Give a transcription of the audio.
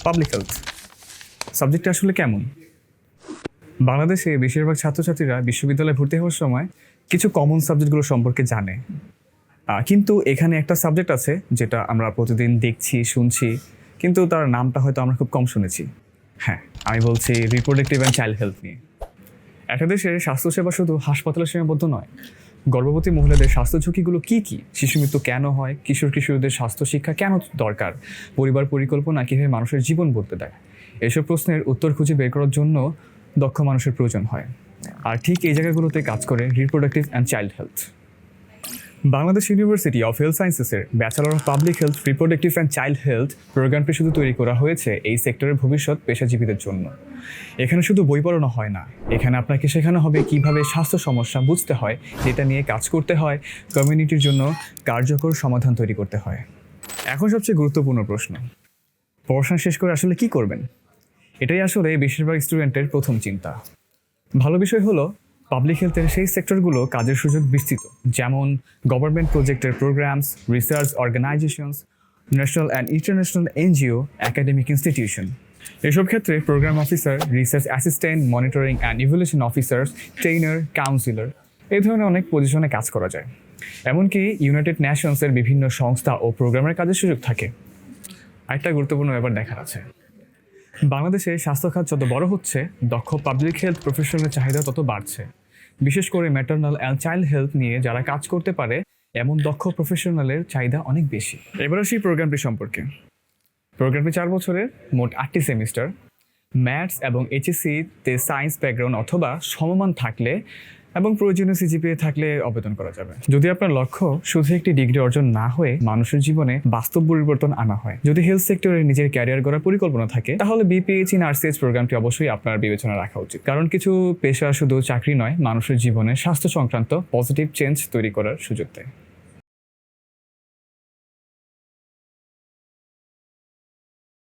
Public health সাবজেক্টটা আসলে কেমন? বাংলাদেশে বেশিরভাগ ছাত্রছাত্রীরা বিশ্ববিদ্যালয়ে ভর্তি হওয়ার সময় কিছু কমন সাবজেক্টগুলো সম্পর্কে জানে, কিন্তু এখানে একটা সাবজেক্ট আছে যেটা আমরা প্রতিদিন দেখছি, শুনছি, কিন্তু তার নামটা হয়তো আমরা খুব কম শুনেছি। হ্যাঁ, আমি বলছি রিপ্রোডাক্টিভ অ্যান্ড চাইল্ড হেলথ নিয়ে। একটা দেশের স্বাস্থ্যসেবা শুধু হাসপাতালের সীমাবদ্ধ নয়। গর্ভবতী মহিলাদের স্বাস্থ্য ঝুঁকিগুলো কী কী, শিশু মৃত্যু কেন হয়, কিশোরদের স্বাস্থ্য শিক্ষা কেন দরকার, পরিবার পরিকল্পনা কীভাবে মানুষের জীবন বদলে দেয়, এসব প্রশ্নের উত্তর খুঁজে বের করার জন্য দক্ষ মানুষের প্রয়োজন হয়। আর ঠিক এই জায়গাগুলোতে কাজ করে reproductive and child health. Bangladesh university of health সায়েন্সেসের bachelor of public health reproductive and child health প্রোগ্রামটি শুধু তৈরি করা হয়েছে এই সেক্টরের ভবিষ্যৎ পেশাজীবীদের জন্য। এখানে শুধু বই পড়ানো হয় না, এখানে আপনাকে শেখানো হবে কিভাবে স্বাস্থ্য সমস্যা বুঝতে হয়, যেটা নিয়ে কাজ করতে হয়, কমিউনিটির জন্য কার্যকর সমাধান তৈরি করতে হয়। এখন সবচেয়ে গুরুত্বপূর্ণ প্রশ্ন, পড়াশোনা শেষ করে আসলে কি করবেন? এটাই আসলে বেশিরভাগ স্টুডেন্টের প্রথম চিন্তা। ভালো বিষয় হলো পাবলিক হেলথের সেই সেক্টরগুলো কাজের সুযোগ বিস্তৃত, যেমন গভর্নমেন্ট প্রজেক্টের programmes, research organisations, national and international NGO, academic institution. এসব ক্ষেত্রে programme officer, research assistant, monitoring and evaluation officers, trainer, counsellor এই ধরনের অনেক পজিশনে কাজ করা যায়। এমনকি ইউনাইটেড নেশনসের বিভিন্ন সংস্থা ও প্রোগ্রামের কাজের সুযোগ থাকে। আরেকটা গুরুত্বপূর্ণ ব্যাপার দেখার আছে, বাংলাদেশে স্বাস্থ্য খাত যত বড় হচ্ছে, দক্ষ পাবলিক হেলথ প্রফেশনালের চাহিদা তত বাড়ছে। বিশেষ করে ম্যাটারনাল অ্যান্ড চাইল্ড হেলথ নিয়ে যারা কাজ করতে পারে এমন দক্ষ প্রফেশনালের চাহিদা অনেক বেশি। এবার আসি প্রোগ্রামটি সম্পর্কে। প্রোগ্রামটি 4 বছরের, মোট 8টি সেমিস্টার। ম্যাথস এবং এইচএসসিতে সায়েন্স ব্যাকগ্রাউন্ড অথবা সমমান থাকলে এবং প্রয়োজনীয় সিজিপিএ থাকলে আবেদন করা যাবে। যদি আপনার লক্ষ্য শুধু একটি ডিগ্রি অর্জন না হয়ে মানুষের জীবনে বাস্তব পরিবর্তন আনা হয়, যদি হেলথ সেক্টরে নিজের ক্যারিয়ার গড়ার পরিকল্পনা থাকে, তাহলে বিপিএইচ ইন আরসিএইচ প্রোগ্রামটি অবশ্যই আপনার বিবেচনা রাখা উচিত। কারণ কিছু পেশা শুধু চাকরি নয়, মানুষের জীবনে স্বাস্থ্য সংক্রান্ত পজিটিভ চেঞ্জ তৈরি করার সুযোগ দেয়।